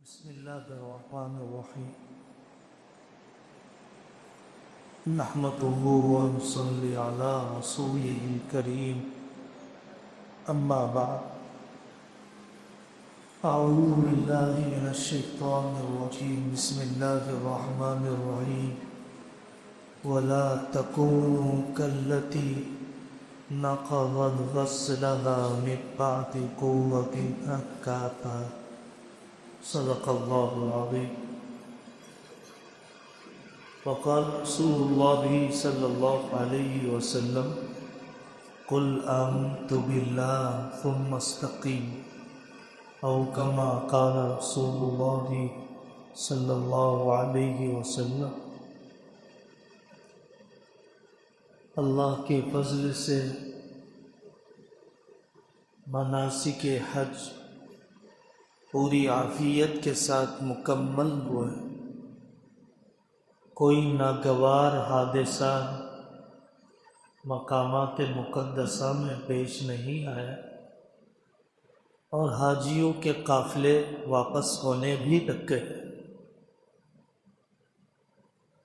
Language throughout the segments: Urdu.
بسم الله الرحمن الرحيم نحمده ونصلي على رسوله الكريم أما بعد أعوذ بالله من الشيطان الرجيم بسم الله الرحمن الرحيم ولا تكونوا كالتي نقضت غسلها من بعد قوة أنكاثا صدق الله العظيم وقال رسول الله صلى الله عليه وسلم قل آمنت بالله ثم استقيم أو كما قال رسول الله صلى الله عليه وسلم اللہ کے فضل سے مناسک حج پوری عافیت کے ساتھ مکمل ہوئے، کوئی ناگوار حادثہ مقامات مقدسہ میں پیش نہیں آیا اور حاجیوں کے قافلے واپس ہونے بھی لگ گئے۔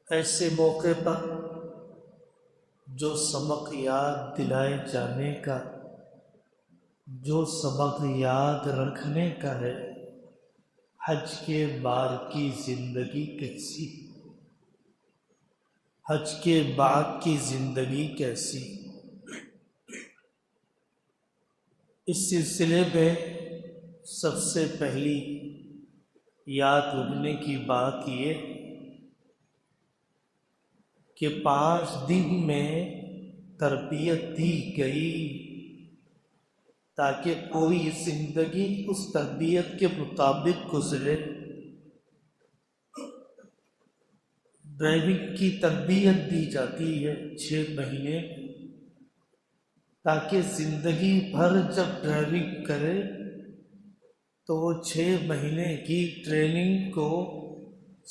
ایسے موقع پر جو سبق یاد دلائے جانے کا، جو سبق یاد رکھنے کا ہے، حج کے بعد کی زندگی کیسی، حج کے بعد کی زندگی کیسی۔ اس سلسلے میں سب سے پہلی یاد رکھنے کی بات یہ کہ 5 دن میں تربیت دی گئی تاکہ پوری زندگی اس تربیت کے مطابق گزرے۔ ڈرائیونگ کی تربیت دی جاتی ہے 6 مہینے، تاکہ زندگی بھر جب ڈرائیونگ کرے تو وہ 6 مہینے کی ٹریننگ کو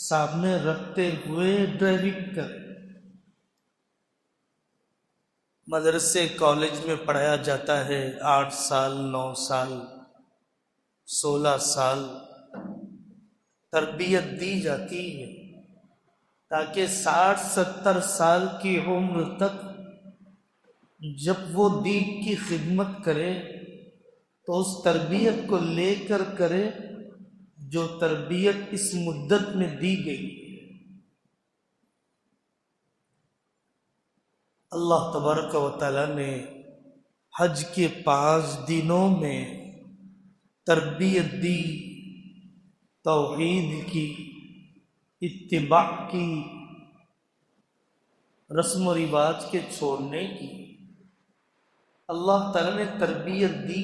سامنے رکھتے ہوئے ڈرائیونگ کرے۔ مدرسے کالج میں پڑھایا جاتا ہے 8 سال 9 سال 16 سال تربیت دی جاتی ہے تاکہ 60-70 سال کی عمر تک جب وہ دین کی خدمت کرے تو اس تربیت کو لے کر کرے جو تربیت اس مدت میں دی گئی۔ اللہ تبارک و تعالیٰ نے حج کے 5 دنوں میں تربیت دی، توحید کی، اتباع کی، رسم و رواج کے چھوڑنے کی۔ اللہ تعالیٰ نے تربیت دی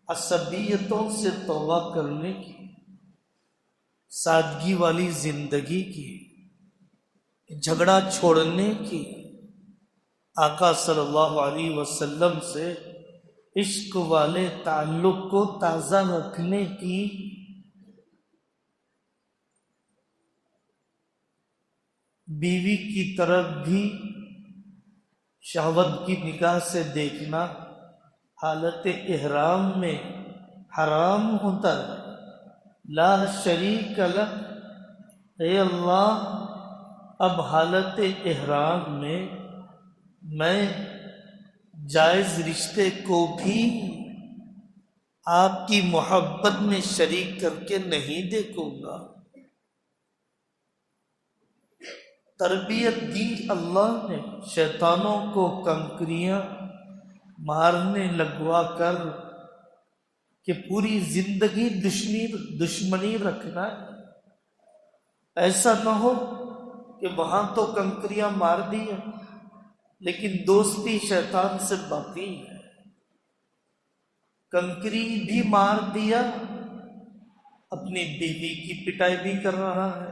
عصبیتوں سے توبہ کرنے کی، سادگی والی زندگی کی، جھگڑا چھوڑنے کی، آقا صلی اللہ علیہ وسلم سے عشق والے تعلق کو تازہ رکھنے کی، بیوی کی طرف بھی شہوت کی نگاہ سے دیکھنا حالت احرام میں حرام ہوتا ہے۔ لا شریک لک، اے اللہ اب حالت احرام میں جائز رشتے کو بھی آپ کی محبت میں شریک کر کے نہیں دیکھوں گا۔ تربیت دی اللہ نے شیطانوں کو کنکریاں مارنے لگوا کر کہ پوری زندگی دشمنی رکھنا ہے۔ ایسا نہ ہو کہ وہاں تو کنکریاں مار دیا لیکن دوستی شیطان سے باقی ہے۔ کنکری بھی مار دیا، اپنی بیوی کی پٹائی بھی کر رہا ہے،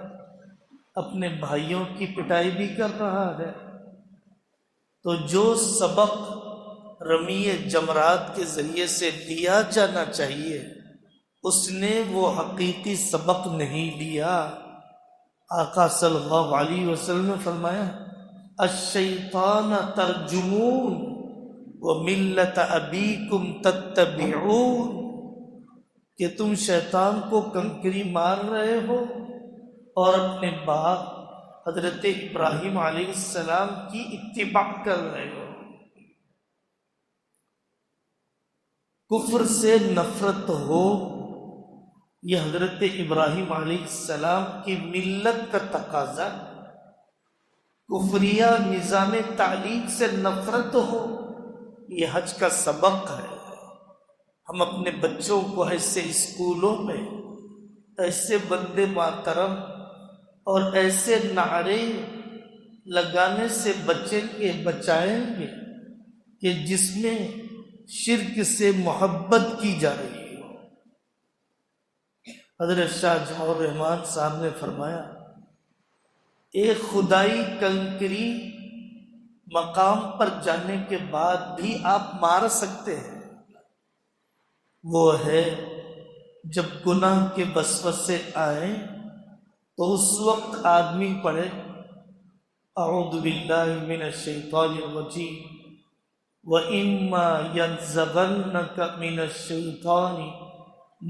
اپنے بھائیوں کی پٹائی بھی کر رہا ہے۔ تو جو سبق رمی جمرات کے ذریعے سے لیا جانا چاہیے اس نے وہ حقیقی سبق نہیں لیا۔ آقا صلی اللہ علیہ وسلم نے فرمایا الشیطان ترجمون وملت ابیکم تتبعون، کہ تم شیطان کو کنکری مار رہے ہو اور اپنے باپ حضرت ابراہیم علیہ السلام کی اتباع کر رہے ہو۔ کفر سے نفرت ہو، یہ حضرت ابراہیم علیہ السلام کی ملت کا تقاضا ہے۔ کفریہ نظام تعلیم سے نفرت ہو، یہ حج کا سبق ہے۔ ہم اپنے بچوں کو ایسے اسکولوں میں ایسے وندے ماترم اور ایسے نعرے لگانے سے بچائیں گے کہ جس میں شرک سے محبت کی جا رہی ہو۔ حضرت شاہ جہاں الرحمن صاحب نے فرمایا، ایک خدائی کنکری مقام پر جانے کے بعد بھی آپ مار سکتے ہیں، وہ ہے جب گناہ کے وسوسے آئیں تو اس وقت آدمی پڑھے اعوذ باللہ من الشیطان الرجیم وَإِمَّا يَنزَغَنَّكَ مِنَ الشَّيْطَانِ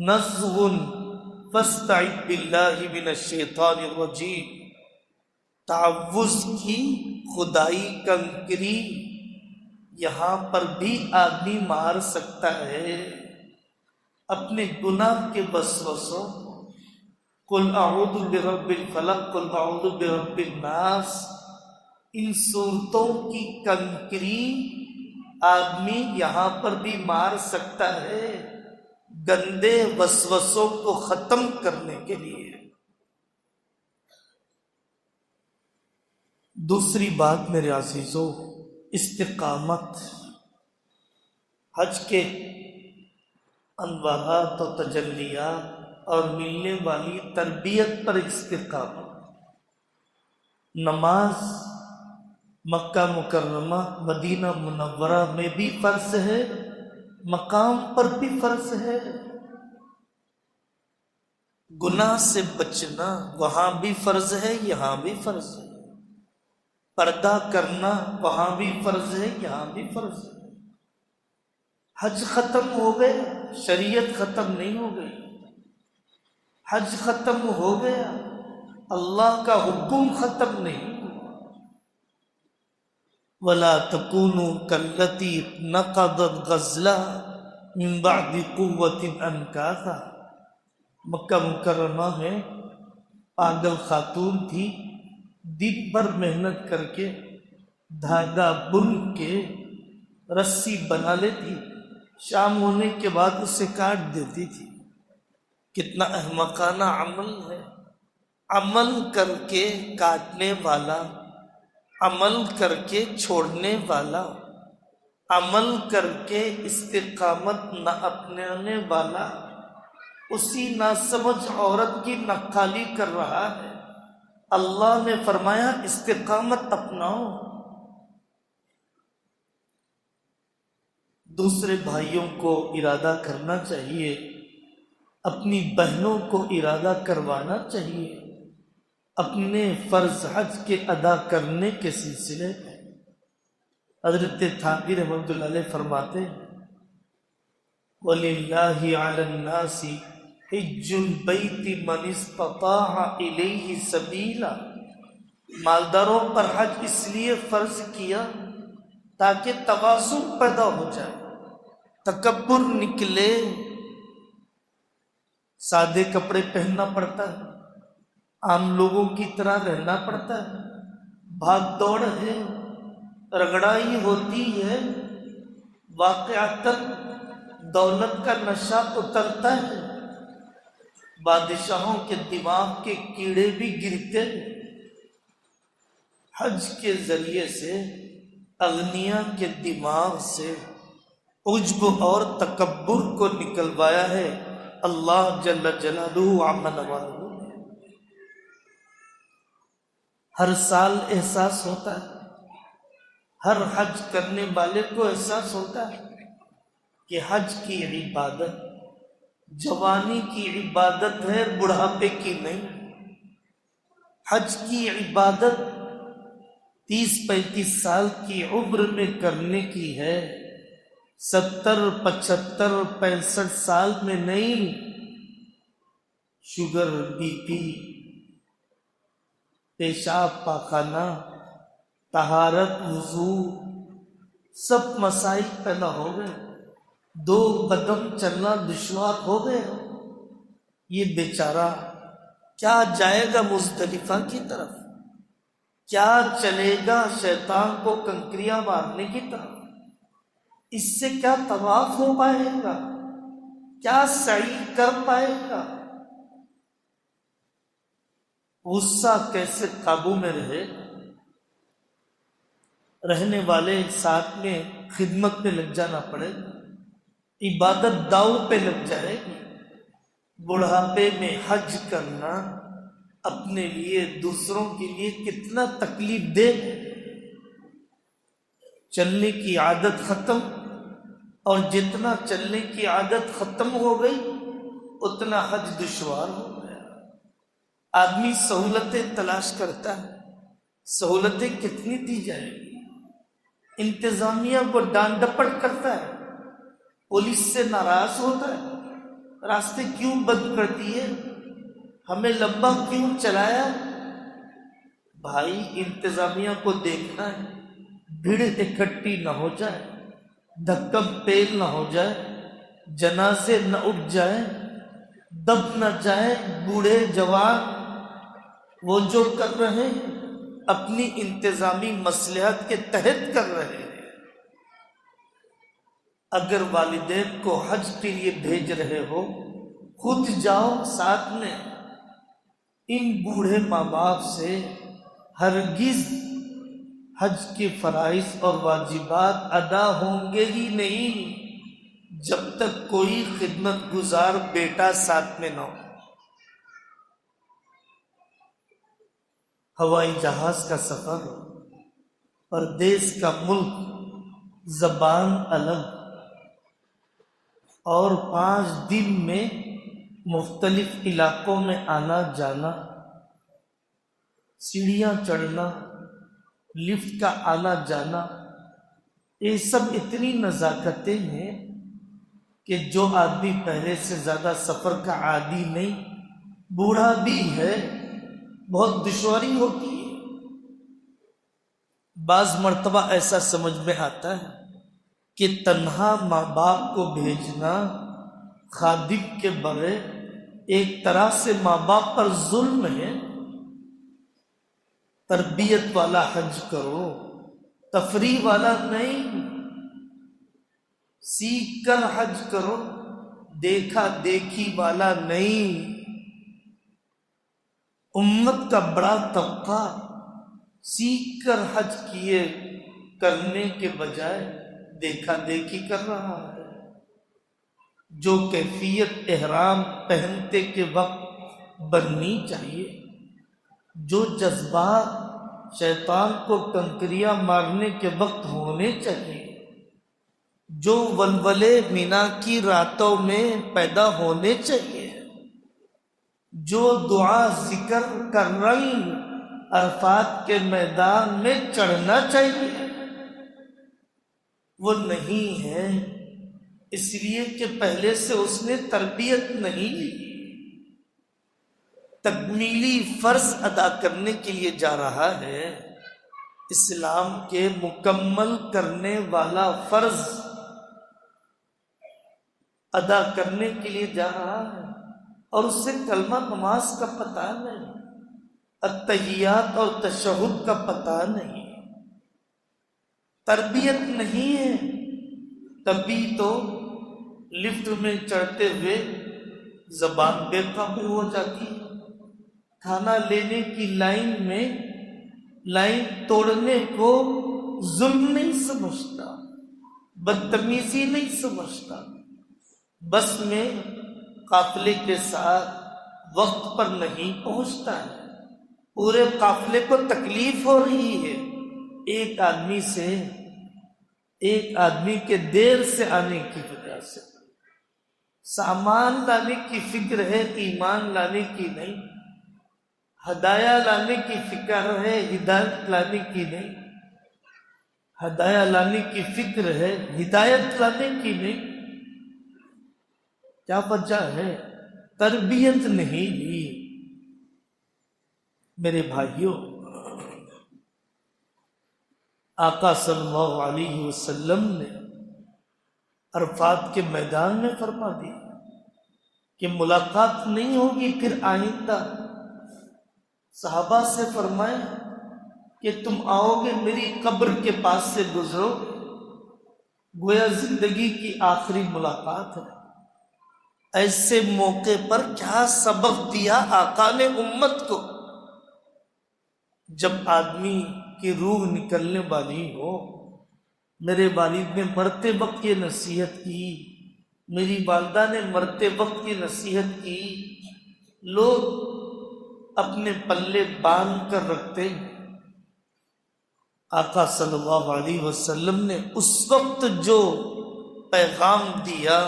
نَزْغٌ فَاسْتَعِذْ بِاللَّهِ مِنَ الشَّيْطَانِ الرَّجِيمِ۔ تعوذ کی خدائی کنکری یہاں پر بھی آدمی مار سکتا ہے۔ اپنے گناہ کے وسوسوں، قل اعوذ برب الفلق، قل اعوذ برب الناس، ان صورتوں کی کنکری آدمی یہاں پر بھی مار سکتا ہے گندے وسوسوں کو ختم کرنے کے لیے۔ دوسری بات میرے عزیزو، استقامت۔ حج کے انوارات و تجلیات اور ملنے والی تربیت پر استقامت۔ نماز مکہ مکرمہ مدینہ منورہ میں بھی فرض ہے، مقام پر بھی فرض ہے۔ گناہ سے بچنا وہاں بھی فرض ہے، یہاں بھی فرض ہے۔ پردہ کرنا وہاں بھی فرض ہے، یہاں بھی فرض ہے۔ حج ختم ہو گیا، شریعت ختم نہیں ہو گئی۔ حج ختم ہو گیا، اللہ کا حکم ختم نہیں ہوا۔ وَلَا تَكُونُوا كَالَّتِي نَقَضَتْ غَزْلَهَا مِن بَعْدِ قُوَّةٍ أَنْكَاثًا۔ مکہ مکرمہ میں پاگل خاتون تھی، دن بھر محنت کر کے دھاگا بن کے رسی بنا لیتی، شام ہونے کے بعد اسے کاٹ دیتی تھی۔ کتنا احمقانہ عمل ہے۔ عمل کر کے کاٹنے والا، عمل کر کے چھوڑنے والا، عمل کر کے استقامت نہ اپنانے والا اسی ناسمجھ عورت کی نقالی کر رہا ہے۔ اللہ نے فرمایا استقامت اپناؤ۔ دوسرے بھائیوں کو ارادہ کرنا چاہیے، اپنی بہنوں کو ارادہ کروانا چاہیے اپنے فرض حج کے ادا کرنے کے سلسلے میں۔ حضرت تھانوی رحمۃ اللہ علیہ فرماتے ہیں وَلِلَّهِ عَلَى النَّاسِ حِجُّ الْبَيْتِ مَنِ اسْتَطَاعَ إِلَيْهِ سَبِيلًا۔ مالداروں پر حج اس لیے فرض کیا تاکہ تواضع پیدا ہو جائے، تکبر نکلے۔ سادے کپڑے پہننا پڑتا ہے، عام لوگوں کی طرح رہنا پڑتا ہے، بھاگ دوڑ ہے، رگڑائی ہوتی ہے، واقعتاً دولت کا نشہ اترتا ہے، بادشاہوں کے دماغ کے کیڑے بھی گرتے ہیں۔ حج کے ذریعے سے اغنیاء کے دماغ سے عجب اور تکبر کو نکلوایا ہے اللہ جل جلالہ عم نوالہ۔ ہر سال احساس ہوتا ہے، ہر حج کرنے والے کو احساس ہوتا ہے کہ حج کی عبادت جوانی کی عبادت ہے، بڑھاپے کی نہیں۔ حج کی عبادت 30-35 سال کی عمر میں کرنے کی ہے، 70, 75, 65 سال میں نہیں۔ شوگر، بی پی، پیشاب پاخانہ، طہارت، وضو، سب مسائل پیدا ہو گئے، 2 قدم چلنا دشوار ہو گئے۔ یہ بیچارہ کیا جائے گا مزدلفہ کی طرف، کیا چلے گا شیطان کو کنکریاں مارنے کی طرف، اس سے کیا طواف ہو پائے گا، کیا سعی کر پائے گا؟ غصہ کیسے قابو میں رہنے والے ساتھ میں خدمت میں لگ جانا پڑے گا، عبادت داؤ پہ لگ جائے گی۔ بڑھاپے میں حج کرنا اپنے لیے، دوسروں کے لیے کتنا تکلیف دہ ہے۔ چلنے کی عادت ختم، اور جتنا چلنے کی عادت ختم ہو گئی اتنا حج دشوار ہو گیا۔ آدمی سہولتیں تلاش کرتا ہے، سہولتیں کتنی دی جائیں گی؟ انتظامیہ کو ڈانٹ ڈپٹ کرتا ہے، پولیس سے ناراض ہوتا ہے، راستے کیوں بند کرتی ہے، ہمیں لمبا کیوں چلایا؟ بھائی انتظامیہ کو دیکھنا ہے بھیڑ اکٹھی نہ ہو جائے، دھکم پیل نہ ہو جائے، جنازے نہ اٹھ جائیں، دب نہ جائیں بوڑھے جوان۔ وہ جو کر رہے ہیں اپنی انتظامی مصلحت کے تحت کر رہے ہیں۔ اگر والدین کو حج کے لیے بھیج رہے ہو، خود جاؤ ساتھ میں۔ ان بوڑھے ماں باپ سے ہرگز حج کے فرائض اور واجبات ادا ہوں گے ہی نہیں جب تک کوئی خدمت گزار بیٹا ساتھ میں نہ ہو۔ ہوائی جہاز کا سفر، پردیس کا ملک، زبان الگ، اور 5 دن میں مختلف علاقوں میں آنا جانا، سیڑھیاں چڑھنا، لفٹ کا آنا جانا، یہ سب اتنی نزاکتیں ہیں کہ جو آدمی پہلے سے زیادہ سفر کا عادی نہیں، بوڑھا بھی ہے، بہت دشواری ہوتی ہے۔ بعض مرتبہ ایسا سمجھ میں آتا ہے کہ تنہا ماں باپ کو بھیجنا خادم کے بغیر ایک طرح سے ماں باپ پر ظلم ہے۔ تربیت والا حج کرو، تفریح والا نہیں۔ سیکھ کر حج کرو، دیکھا دیکھی والا نہیں۔ امت کا بڑا طبقہ سیکھ کر حج کیے کرنے کے بجائے دیکھا دیکھی کر رہا ہے۔ جو کیفیت احرام پہنتے کے وقت بننی چاہیے، جو جذبات شیطان کو کنکریاں مارنے کے وقت ہونے چاہیے، جو ولولے مینا کی راتوں میں پیدا ہونے چاہیے، جو دعا ذکر کا رنگ عرفات کے میدان میں چڑھنا چاہیے، وہ نہیں ہے، اس لیے کہ پہلے سے اس نے تربیت نہیں لی۔ تکمیلی فرض ادا کرنے کے لیے جا رہا ہے، اسلام کے مکمل کرنے والا فرض ادا کرنے کے لیے جا رہا ہے، اور اس سے کلمہ نماز کا پتہ نہیں، التحیات اور تشہد کا پتہ نہیں، تربیت نہیں ہے۔ تبھی تو لفٹ میں چڑھتے ہوئے زبان بے قابو ہو جاتی ہے، کھانا لینے کی لائن میں لائن توڑنے کو ظلم نہیں سمجھتا، بدتمیزی نہیں سمجھتا، بس میں قافلے کے ساتھ وقت پر نہیں پہنچتا ہے، پورے قافلے کو تکلیف ہو رہی ہے۔ ایک آدمی کے دیر سے آنے کی وجہ سے سامان لانے کی فکر ہے، ایمان لانے کی نہیں، ہدایہ لانے کی فکر ہے، ہدایت لانے کی نہیں، ہدایہ لانے کی فکر ہے، ہدایت لانے کی نہیں۔ کیا وجہ ہے؟ تربیت نہیں لی۔ میرے بھائیوں، آقا صلی اللہ علیہ وسلم نے عرفات کے میدان میں فرما دیا کہ ملاقات نہیں ہوگی پھر آئندہ۔ صحابہ سے فرمایا کہ تم آؤ گے میری قبر کے پاس سے گزرو، گویا زندگی کی آخری ملاقات ہے۔ ایسے موقع پر کیا سبق دیا آقا نے امت کو؟ جب آدمی کی روح نکلنے والی ہو، میرے والد نے مرتے وقت یہ نصیحت کی، میری والدہ نے مرتے وقت کی نصیحت کی، لوگ اپنے پلے باندھ کر رکھتے ہیں۔ آقا صلی اللہ علیہ وسلم نے اس وقت جو پیغام دیا،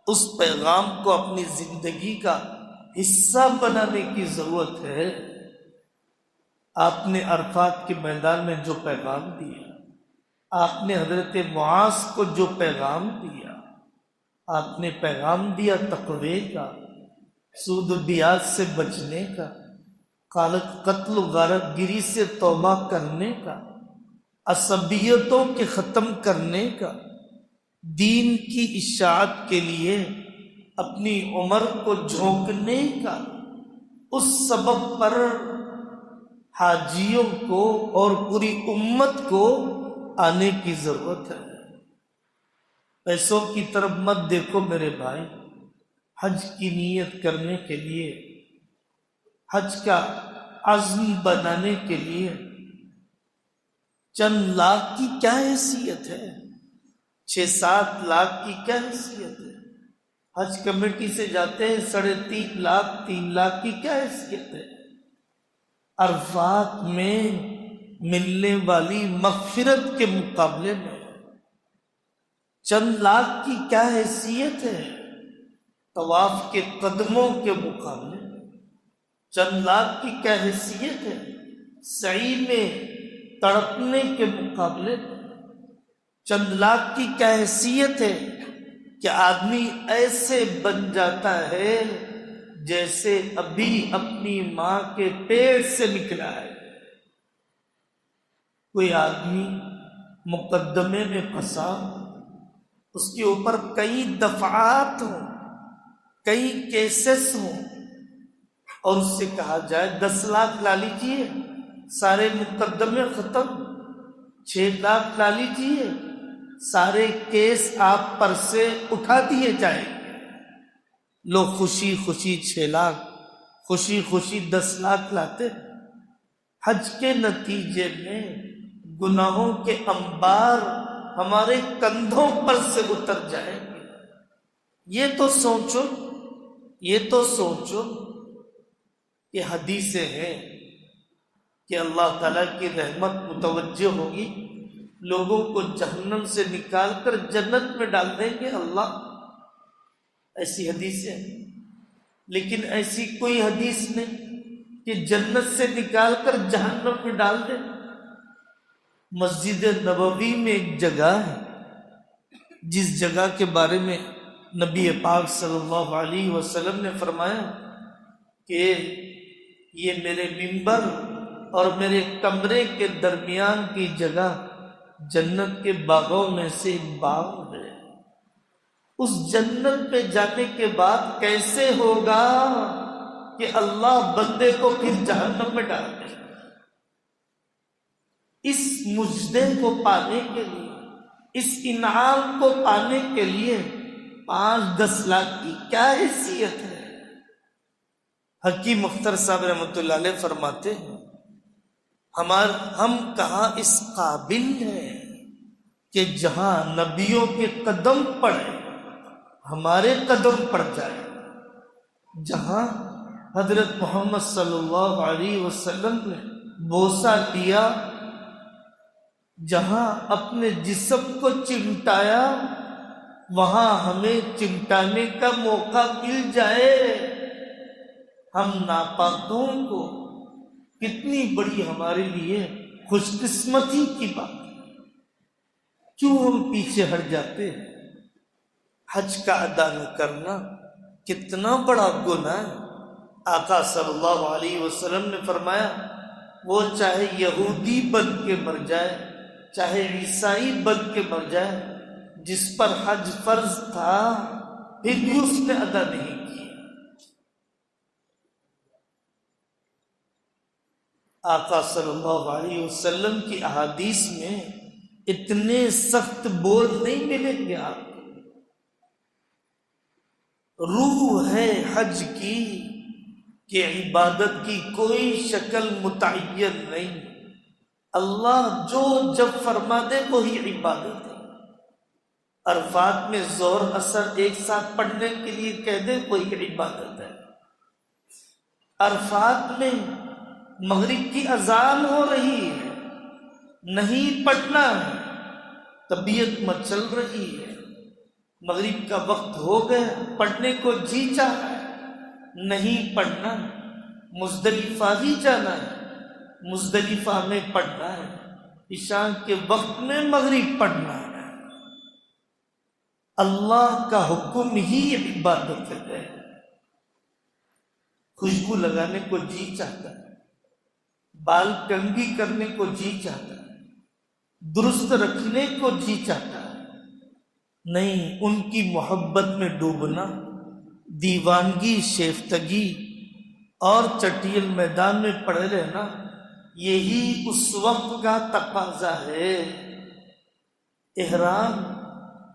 اس پیغام کو اپنی زندگی کا حصہ بنانے کی ضرورت ہے۔ آپ نے عرفات کے میدان میں جو پیغام دیا، آپ نے حضرت معاذ کو جو پیغام دیا، آپ نے پیغام دیا تقوی کا، سود و بیاج سے بچنے کا، قتل و غارت گری سے توبہ کرنے کا، عصبیتوں کے ختم کرنے کا، دین کی اشاعت کے لیے اپنی عمر کو جھونکنے کا۔ اس سبب پر حاجیوں کو اور پوری امت کو آنے کی ضرورت ہے۔ پیسوں کی طرف مت دیکھو میرے بھائی۔ حج کی نیت کرنے کے لیے، حج کا عزم بنانے کے لیے چند لاکھ کی کیا حیثیت ہے؟ 6-7 لاکھ کی کیا حیثیت ہے؟ حج کمیٹی سے جاتے ہیں 3.5 لاکھ 3 لاکھ کی کیا حیثیت ہے؟ عرفات میں ملنے والی مغفرت کے مقابلے میں چند لاکھ کی کیا حیثیت ہے؟ طواف کے قدموں کے مقابلے میں چند لاکھ کی کیا حیثیت ہے؟ سعی میں تڑپنے کے مقابلے میں چند لاکھ کی کیا حیثیت ہے کہ آدمی ایسے بن جاتا ہے جیسے ابھی اپنی ماں کے پیٹ سے نکلا ہے۔ کوئی آدمی مقدمے میں پھنسا، اس کے اوپر کئی دفعات ہوں، کئی کیسز ہوں، اور اس سے کہا جائے 10 لاکھ لا لیجیے، سارے مقدمے ختم، 6 لاکھ لا لیجیے، سارے کیس آپ پر سے اٹھا دیے جائیں۔ لوگ خوشی خوشی 6 لاکھ، خوشی خوشی 10 لاکھ لاتے۔ حج کے نتیجے میں گناہوں کے انبار ہمارے کندھوں پر سے اتر جائیں گے۔ یہ تو سوچو کہ حدیثیں ہیں کہ اللہ تعالیٰ کی رحمت متوجہ ہوگی، لوگوں کو جہنم سے نکال کر جنت میں ڈال دیں گے اللہ، ایسی حدیث ہے۔ لیکن ایسی کوئی حدیث نہیں کہ جنت سے نکال کر جہنم میں ڈال دیں۔ مسجد نبوی میں ایک جگہ ہے جس جگہ کے بارے میں نبی پاک صلی اللہ علیہ وسلم نے فرمایا کہ یہ میرے منبر اور میرے کمرے کے درمیان کی جگہ جنت کے باغوں میں سے ایک باغ ہے۔ اس جنت پہ جانے کے بعد کیسے ہوگا کہ اللہ بندے کو پھر جہنم میں ڈال دے؟ اس مجدے کو پانے کے لیے، اس انعام کو پانے کے لیے 5-10 لاکھ کی کیا حیثیت ہے؟ حکیم اختر صاحب رحمۃ اللہ علیہ فرماتے ہیں ہم کہاں اس قابل ہیں کہ جہاں نبیوں کے قدم پڑے ہمارے قدم پڑ جائے، جہاں حضرت محمد صلی اللہ علیہ وسلم نے بوسہ لیا، جہاں اپنے جسم کو چمٹایا، وہاں ہمیں چمٹانے کا موقع مل جائے۔ ہم ناپاکوں کو کتنی بڑی ہمارے لیے خوش قسمتی کی بات ہے، کیوں ہم پیچھے ہٹ جاتے ہیں؟ حج کا ادا نہ کرنا کتنا بڑا گناہ ہے۔ آقا صلی اللہ علیہ وسلم نے فرمایا وہ چاہے یہودی بن کے مر جائے، چاہے عیسائی بن کے مر جائے، جس پر حج فرض تھا پھر بھی اس نے ادا نہیں کیا۔ آقا صلی اللہ علیہ وسلم کی احادیث میں اتنے سخت بول نہیں ملیں گے آپ کو۔ روح ہے حج کی کہ عبادت کی کوئی شکل متعین نہیں، اللہ جو جب فرما دے وہی عبادت ہے۔ عرفات میں ظہر اثر ایک ساتھ پڑھنے کے لیے کہہ دے وہی عبادت ہے۔ عرفات میں مغرب کی اذان ہو رہی ہے، نہیں پڑھنا ہے، طبیعت مچل رہی ہے، مغرب کا وقت ہو گیا، پڑھنے کو جی چاہا ہے، نہیں پڑھنا، مزدلفہ ہی جانا ہے، مزدلفہ میں پڑھنا ہے، عشاء کے وقت میں مغرب پڑھنا ہے۔ اللہ کا حکم ہی عبادت ہے۔ خوشبو لگانے کو جی چاہتا ہے، بال کنگھی کرنے کو جی چاہتا ہے، درست رکھنے کو جی چاہتا ہے، نہیں، ان کی محبت میں ڈوبنا، دیوانگی، شیفتگی اور چٹیل میدان میں پڑے رہنا، یہی اس وقت کا تقاضا ہے۔ احرام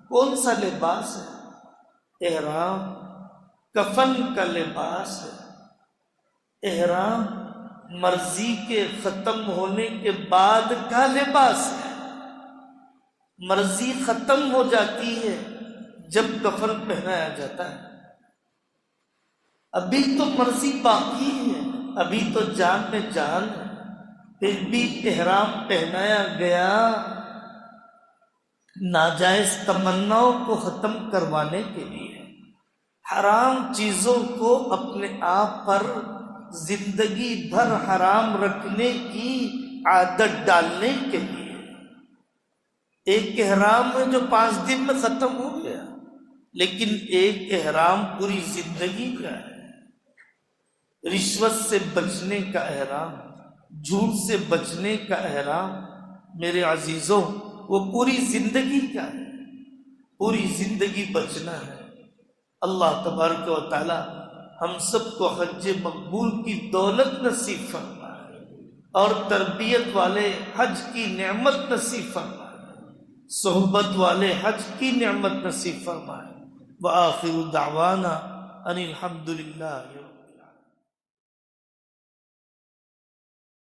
کون سا لباس ہے؟ احرام کفن کا لباس ہے۔ احرام مرضی کے ختم ہونے کے بعد کا لباس ہے۔ مرضی ختم ہو جاتی ہے جب کفن پہنایا جاتا ہے، ابھی تو مرضی باقی ہے، ابھی تو جان میں جان ہے، پھر بھی احرام پہنایا گیا ناجائز تمناؤں کو ختم کروانے کے لیے، حرام چیزوں کو اپنے آپ پر زندگی بھر حرام رکھنے کی عادت ڈالنے کے لیے۔ ایک احرام ہے جو 5 دن میں ختم ہو گیا، لیکن ایک احرام پوری زندگی کا ہے۔ رشوت سے بچنے کا احرام، جھوٹ سے بچنے کا احرام، میرے عزیزوں، وہ پوری زندگی کا ہے، پوری زندگی بچنا ہے۔ اللہ تبارک و تعالی ہم سب کو حج مقبول کی دولت نصیب فرمائے اور تربیت والے حج کی نعمت نصیب فرمائے، صحبت والے حج کی نعمت نصیب فرمائے۔ وآخر دعوانا ان الحمد للہ۔